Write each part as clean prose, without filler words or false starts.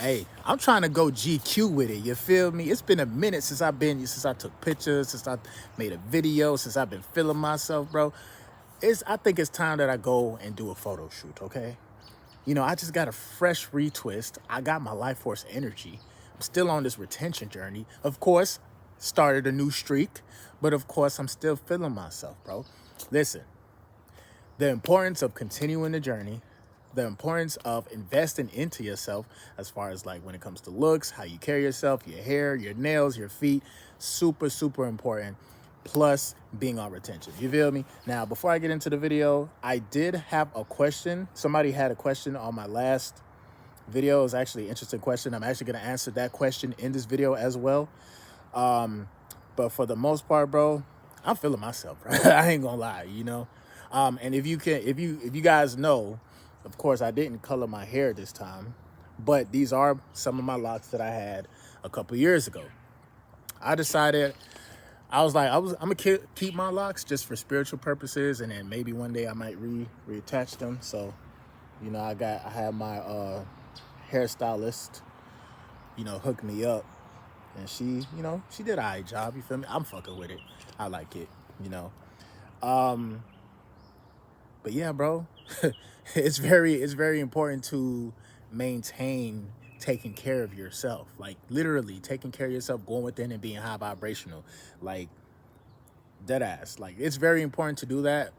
Hey, I'm trying to go GQ with it. You feel me? It's been a minute since I took pictures, since I made a video, since I've been feeling myself, bro. I think it's time that I go and do a photo shoot, okay? I just got a fresh retwist. I got my life force energy. I'm still on this retention journey. Of course, started a new streak, but of course, I'm still feeling myself, bro. Listen, the importance of continuing the journey, the importance of investing into yourself as far as like when it comes to looks, how you carry yourself, your hair, your nails, your feet, super, super important. Plus being on retention. You feel me? Now, before I get into the video, I did have a question. Somebody had a question on my last video. It was actually an interesting question. I'm actually going to answer that question in this video as well. But for the most part, bro, I'm feeling myself, bro. I ain't gonna lie, and if you guys know, of course, I didn't color my hair this time, but these are some of my locks that I had a couple years ago. I decided, I'm gonna keep my locks just for spiritual purposes, and then maybe one day I might reattach them. So, I have my hairstylist, hook me up, and she did an alright job. You feel me? I'm fucking with it. I like it. Um, but yeah, bro, it's very important to maintain taking care of yourself. Like literally taking care of yourself, going within and being high vibrational. Like dead ass. Like it's very important to do that.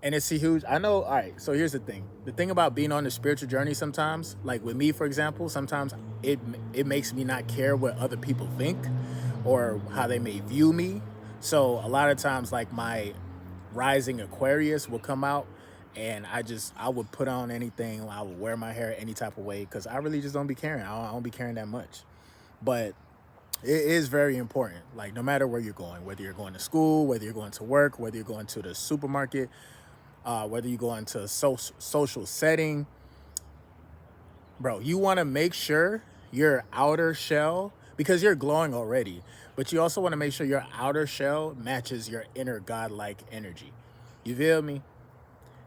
And it's a huge, I know, all right, so here's the thing. The thing about being on the spiritual journey sometimes, like with me, for example, sometimes it makes me not care what other people think or how they may view me. So a lot of times, like my rising Aquarius will come out and I would put on anything. I would wear my hair any type of way because I really just don't be caring. I don't be caring that much. But it is very important. Like no matter where you're going, whether you're going to school, whether you're going to work, whether you're going to the supermarket, whether you go into a social setting, bro, you want to make sure your outer shell, because you're glowing already, but you also want to make sure your outer shell matches your inner godlike energy. You feel me?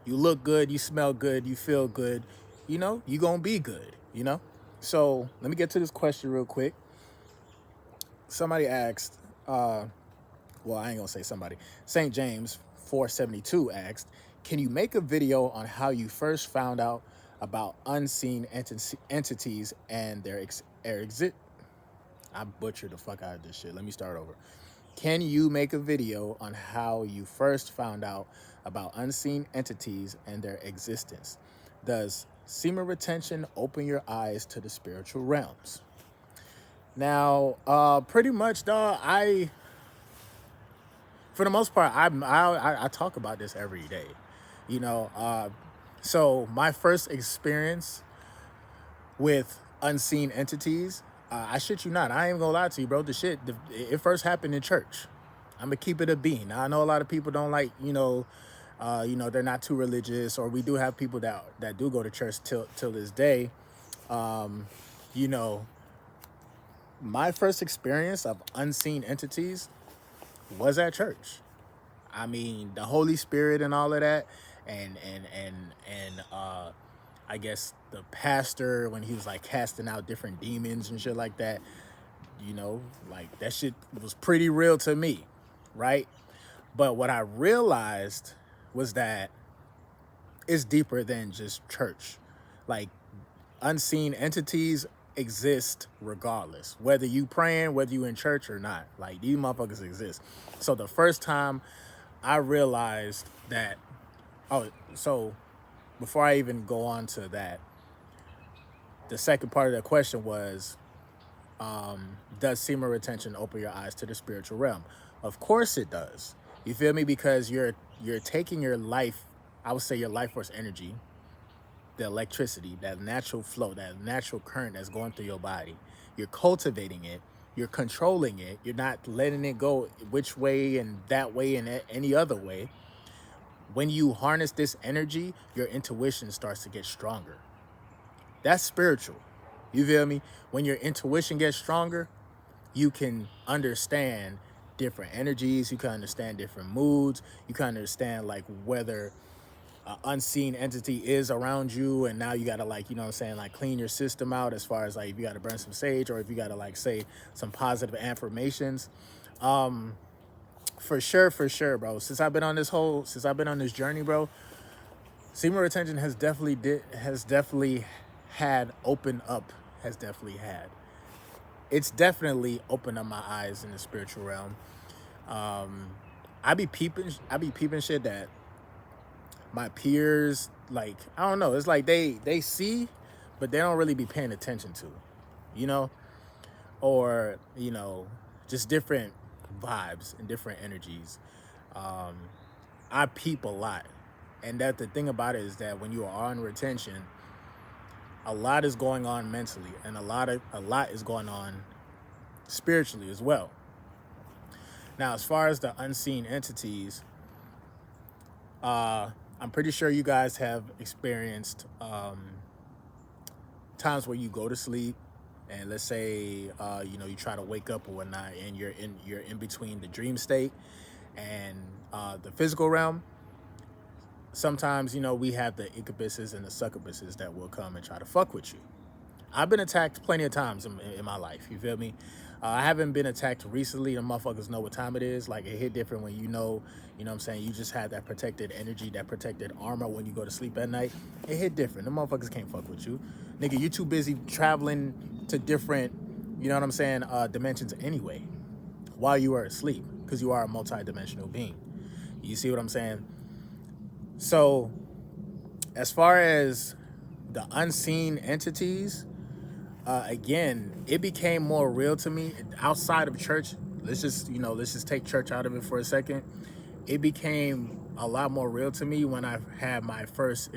You look good, you smell good, you feel good, you gonna be good. So let me get to this question real quick. Somebody asked, well, I ain't gonna say somebody. St. James 472 asked, can you make a video on how you first found out about unseen entities and their exit? I butchered the fuck out of this shit. Let me start over. Can you make a video on how you first found out about unseen entities and their existence? Does semen retention open your eyes to the spiritual realms? Now, pretty much, dog, for the most part, I talk about this every day, you know. So my first experience with unseen entities, I shit you not, I ain't gonna lie to you, bro. It first happened in church. I'm gonna keep it a bean. Now, I know a lot of people don't like, they're not too religious, or we do have people that do go to church till this day. You know, my first experience of unseen entities was at church. I mean, the Holy Spirit and all of that, and I guess the pastor when he was like casting out different demons and shit like that. Like that shit was pretty real to me, right? But what I realized was that it's deeper than just church. Like unseen entities exist regardless, whether you praying, whether you in church or not. Like these motherfuckers exist. So the first time I realized that, so before I even go on to that, the second part of the question was, does semen retention open your eyes to the spiritual realm? Of course it does. You feel me? Because you're taking your life, I would say your life force energy, the electricity, that natural flow, that natural current that's going through your body. You're cultivating it. You're controlling it. You're not letting it go which way and that way and any other way. When you harness this energy, your intuition starts to get stronger. That's spiritual. You feel me? When your intuition gets stronger, you can understand different energies. You can understand different moods. You can understand like whether unseen entity is around you, and now you gotta, like, you know what I'm saying, like clean your system out, as far as like if you gotta burn some sage, or if you gotta like say some positive affirmations. For sure, bro. Since I've been on this journey, bro, semen retention has definitely had opened up, has definitely had. It's definitely opened up my eyes in the spiritual realm. I be peeping shit that my peers, like, I don't know, it's like they see, but they don't really be paying attention to, you know, or just different vibes and different energies. I peep a lot, and that the thing about it is that when you are on retention, a lot is going on mentally, and a lot is going on spiritually as well. Now, as far as the unseen entities, I'm pretty sure you guys have experienced times where you go to sleep, and let's say you try to wake up or whatnot, and you're in between the dream state and the physical realm. Sometimes we have the incubuses and the succubuses that will come and try to fuck with you. I've been attacked plenty of times in my life. You feel me? I haven't been attacked recently. The motherfuckers know what time it is. Like, it hit different when you know what I'm saying? You just had that protected energy, that protected armor when you go to sleep at night. It hit different. The motherfuckers can't fuck with you. Nigga, you too busy traveling to different, you know what I'm saying, dimensions anyway, while you are asleep, because you are a multi-dimensional being. You see what I'm saying? So, as far as the unseen entities, again, it became more real to me outside of church. Let's just take church out of it for a second. It became a lot more real to me when I had my first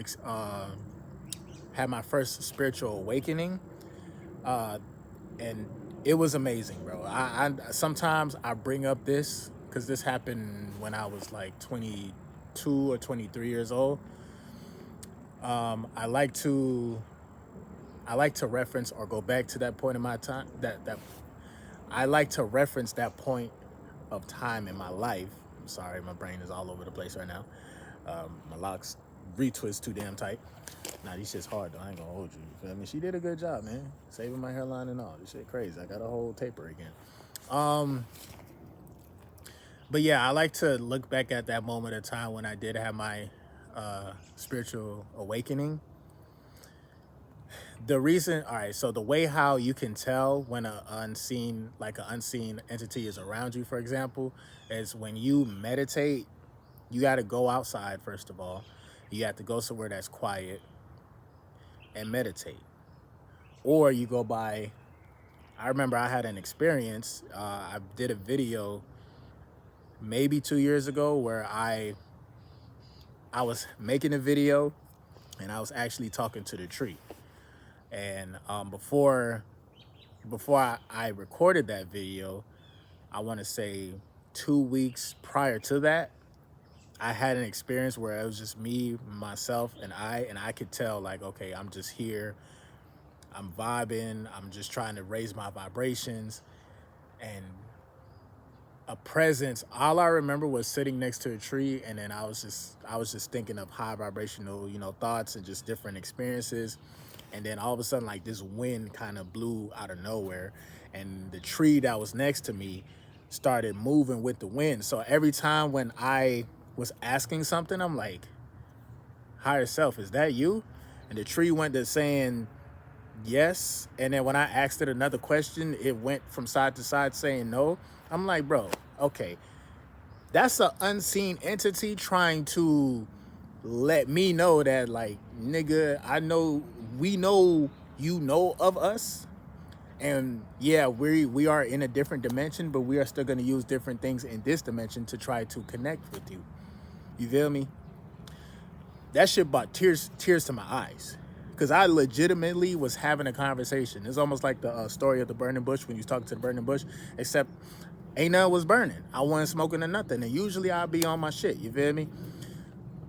spiritual awakening, and it was amazing, bro. I sometimes I bring up this because this happened when I was like 22 or 23 years old. I like to reference or go back to that point in my time. That I like to reference that point of time in my life. I'm sorry, my brain is all over the place right now. My locks retwist too damn tight. Nah, these shit's hard though. I ain't gonna hold you. You feel me? She did a good job, man. Saving my hairline and all. This shit crazy. I got a whole taper again. But yeah, I like to look back at that moment of time when I did have my spiritual awakening. The reason, all right, so the way how you can tell when an unseen entity is around you, for example, is when you meditate. You got to go outside, first of all. You have to go somewhere that's quiet and meditate. Or you go by, I remember I had an experience. I did a video maybe 2 years ago where I was making a video, and I was actually talking to the tree. And before I recorded that video, I want to say 2 weeks prior to that, I had an experience where it was just me, myself, and I could tell, like, okay, I'm just here, I'm vibing, I'm just trying to raise my vibrations, and a presence. All I remember was sitting next to a tree, and then I was just thinking of high vibrational, thoughts and just different experiences. And then all of a sudden, like, this wind kind of blew out of nowhere, and the tree that was next to me started moving with the wind. So every time when I was asking something, I'm like, higher self, is that you? And the tree went to saying yes. And then when I asked it another question, it went from side to side saying no. I'm like, bro, okay, that's an unseen entity trying to let me know that, like, nigga, we know you know of us. And yeah, we are in a different dimension, but we are still going to use different things in this dimension to try to connect with you. You feel me? That shit brought tears to my eyes, because I legitimately was having a conversation. It's almost like the story of the burning bush, when you talk to the burning bush, except ain't nothing was burning. I wasn't smoking or nothing, and usually I'd be on my shit. You feel me?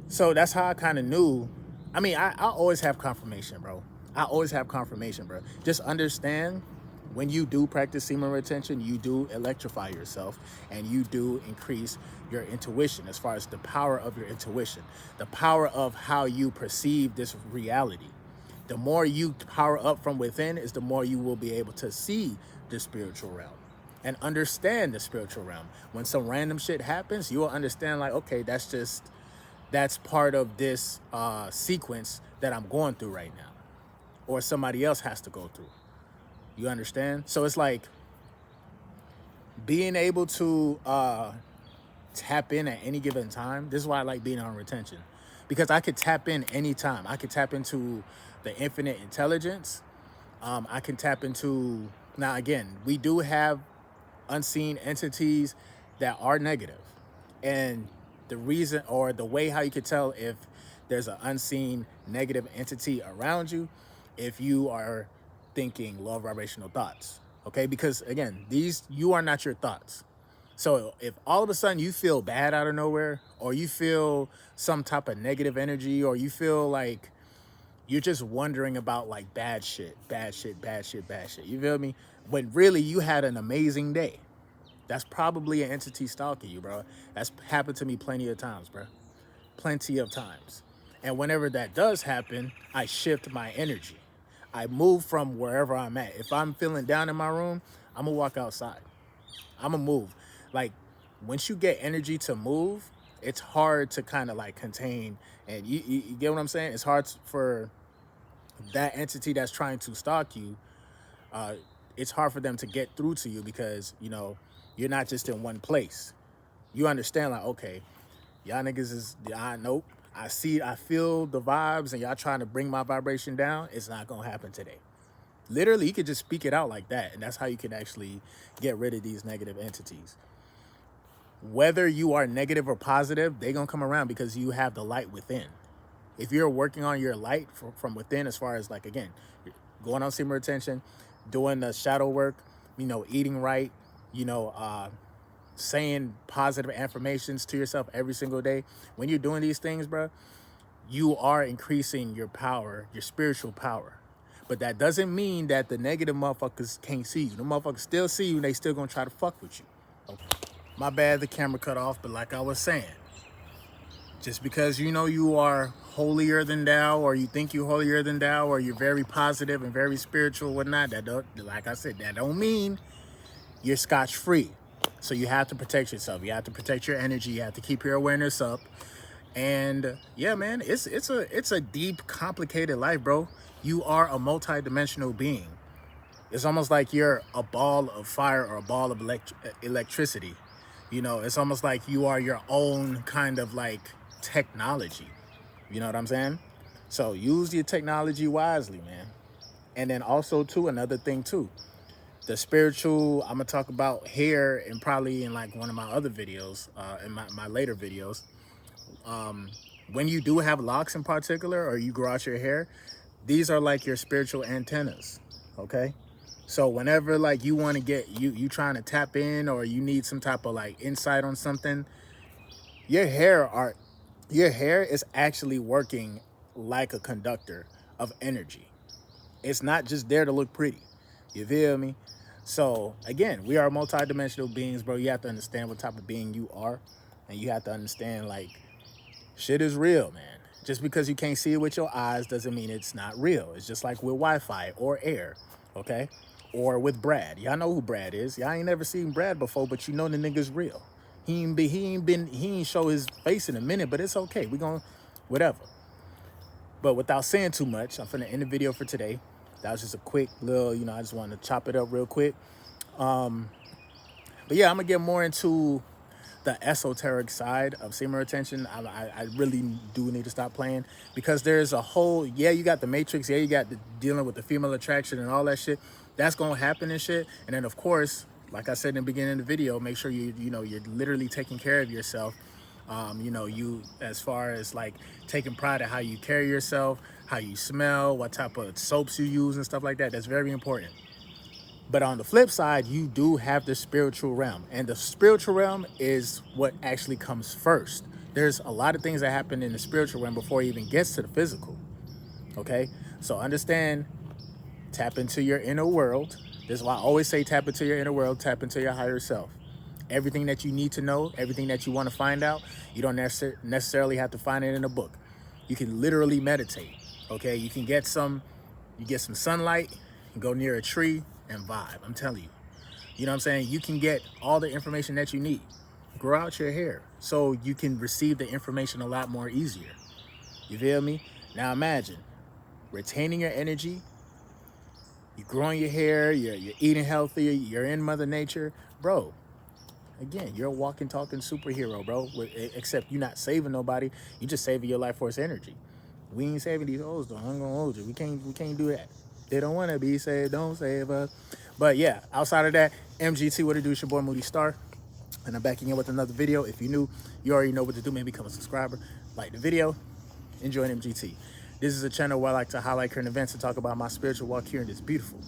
So that's how I kind of knew. I mean, I always have confirmation, bro. I always have confirmation, bro. Just understand When you do practice semen retention, you do electrify yourself and you do increase your intuition as far as the power of your intuition, the power of how you perceive this reality. The more you power up from within is the more you will be able to see the spiritual realm and understand the spiritual realm. When some random shit happens, you will understand like, okay, that's part of this sequence that I'm going through right now, or somebody else has to go through. You understand? So it's like being able to tap in at any given time. This is why I like being on retention, because I could tap in anytime. I could tap into the infinite intelligence. I can tap into, now again, we do have unseen entities that are negative. And the reason or the way how you could tell if there's an unseen negative entity around you, if you are thinking low vibrational thoughts. Okay, because again, you are not your thoughts. So if all of a sudden you feel bad out of nowhere, or you feel some type of negative energy, or you feel like you're just wondering about like bad shit, bad shit, bad shit, bad shit, you feel me? When really you had an amazing day, that's probably an entity stalking you, bro. That's happened to me plenty of times, bro. Plenty of times. And whenever that does happen, I shift my energy. I move from wherever I'm at. If I'm feeling down in my room, I'm gonna walk outside. I'm gonna move. Like, once you get energy to move, it's hard to kind of like contain. And you get what I'm saying? It's hard for that entity that's trying to stalk you. It's hard for them to get through to you because, you know, you're not just in one place. You understand, like, okay, y'all niggas is, nope. I feel the vibes and y'all trying to bring my vibration down. It's not gonna happen today. Literally, you could just speak it out like that. And that's how you can actually get rid of these negative entities. Whether you are negative or positive, they're gonna come around because you have the light within. If you're working on your light from within, as far as like, again, going on semen retention, doing the shadow work, you know, eating right, you know, saying positive affirmations to yourself every single day. When you're doing these things, bro, you are increasing your power, your spiritual power. But that doesn't mean that the negative motherfuckers can't see you. The motherfuckers still see you and they still gonna try to fuck with you. Okay. My bad, the camera cut off, but like I was saying, just because you know you are holier than thou, or you think you're holier than thou, or you're very positive and very spiritual, whatnot, that don't, like I said, that don't mean you're scotch-free. So you have to protect yourself. You have to protect your energy. You have to keep your awareness up. And yeah, man, it's a deep, complicated life, bro. You are a multi-dimensional being. It's almost like you're a ball of fire or a ball of electricity. You know, it's almost like you are your own kind of like technology. You know what I'm saying? So use your technology wisely, man. And then also too, another thing too, the spiritual, I'm gonna talk about here and probably in like one of my other videos, in my later videos. When you do have locks in particular, or you grow out your hair, these are like your spiritual antennas, okay? So whenever like you want to get, you trying to tap in, or you need some type of like insight on something, your hair is actually working like a conductor of energy. It's not just there to look pretty. You feel me? So again, we are multi-dimensional beings, bro. You have to understand what type of being you are, and you have to understand like shit is real, man. Just because you can't see it with your eyes doesn't mean it's not real. It's just like with Wi-Fi or air, okay? Or with Brad. Y'all know who Brad is. Y'all ain't never seen Brad before, but you know the nigga's real. He ain't show his face in a minute, but it's okay. We gonna, whatever. But without saying too much, I'm finna end the video for today. That was just a quick little, you know, I just wanted to chop it up real quick. But yeah, I'm gonna get more into the esoteric side of semen retention. I really do need to stop playing, because there's a whole, yeah, you got the matrix, yeah, you got the dealing with the female attraction and all that shit. That's gonna happen and shit. And then of course, like I said in the beginning of the video, make sure you know, you're literally taking care of yourself. You know, you, as far as like taking pride in how you carry yourself, how you smell, what type of soaps you use and stuff like that. That's very important. But on the flip side, you do have the spiritual realm, and the spiritual realm is what actually comes first. There's a lot of things that happen in the spiritual realm before it even gets to the physical. Okay, so understand, tap into your inner world, This is why I always say tap into your inner world, tap into your higher self. Everything that you need to know, everything that you want to find out, you don't necessarily have to find it in a book. You can literally meditate, okay? You get some sunlight, go near a tree and vibe. I'm telling you. You know what I'm saying? You can get all the information that you need. Grow out your hair so you can receive the information a lot more easier. You feel me? Now imagine retaining your energy, you're growing your hair, you're eating healthy, you're in Mother Nature. Bro, again, you're a walking, talking superhero, bro. Except you're not saving nobody. You're just saving your life force energy. We ain't saving these hoes, though. I'm gonna hold you. We can't do that. They don't want to be saved. Don't save us. But yeah, outside of that, MGT, what it do? It's your boy Moody Starr. And I'm back again with another video. If you're new, you already know what to do. Maybe become a subscriber. Like the video. Enjoy MGT. This is a channel where I like to highlight current events and talk about my spiritual walk here in this beautiful,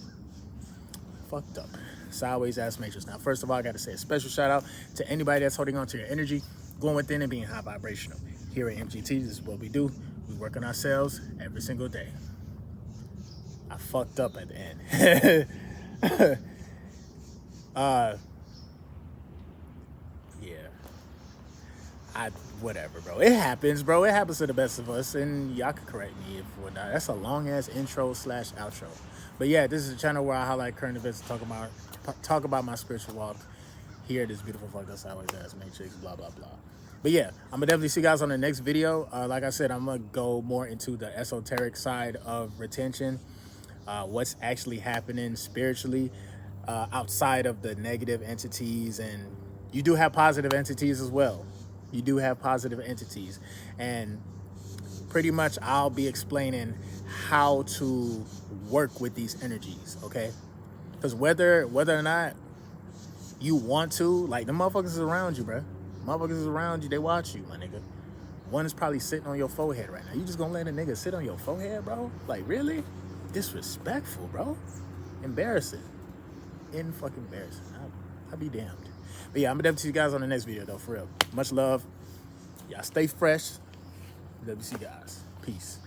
fucked up, sideways ass matrix. Now, first of all, I got to say a special shout out to anybody that's holding on to your energy, going within and being high vibrational. Here at MGT, this is what we do. We work on ourselves every single day. I fucked up at the end. Yeah. Whatever, bro. It happens, bro. It happens to the best of us, and y'all can correct me if whatnot. That's a long-ass intro/outro. But yeah, this is a channel where I highlight current events and talk about my spiritual walk here, this beautiful fucked up sideways ass matrix, blah, blah, blah. But yeah, I'm going to definitely see you guys on the next video. Like I said, I'm going to go more into the esoteric side of retention, what's actually happening spiritually outside of the negative entities. And you do have positive entities as well. You do have positive entities. And pretty much I'll be explaining how to work with these energies, okay? Because whether or not you want to, like, the motherfuckers is around you, bro. Motherfuckers is around you, they watch you, my nigga. One is probably sitting on your forehead right now. You just gonna let a nigga sit on your forehead, bro? Like, really? Disrespectful, bro. Embarrassing. Fucking embarrassing. I'll be damned. But yeah, I'm gonna definitely see you guys on the next video, though, for real. Much love. Y'all stay fresh. Love to see you guys. Peace.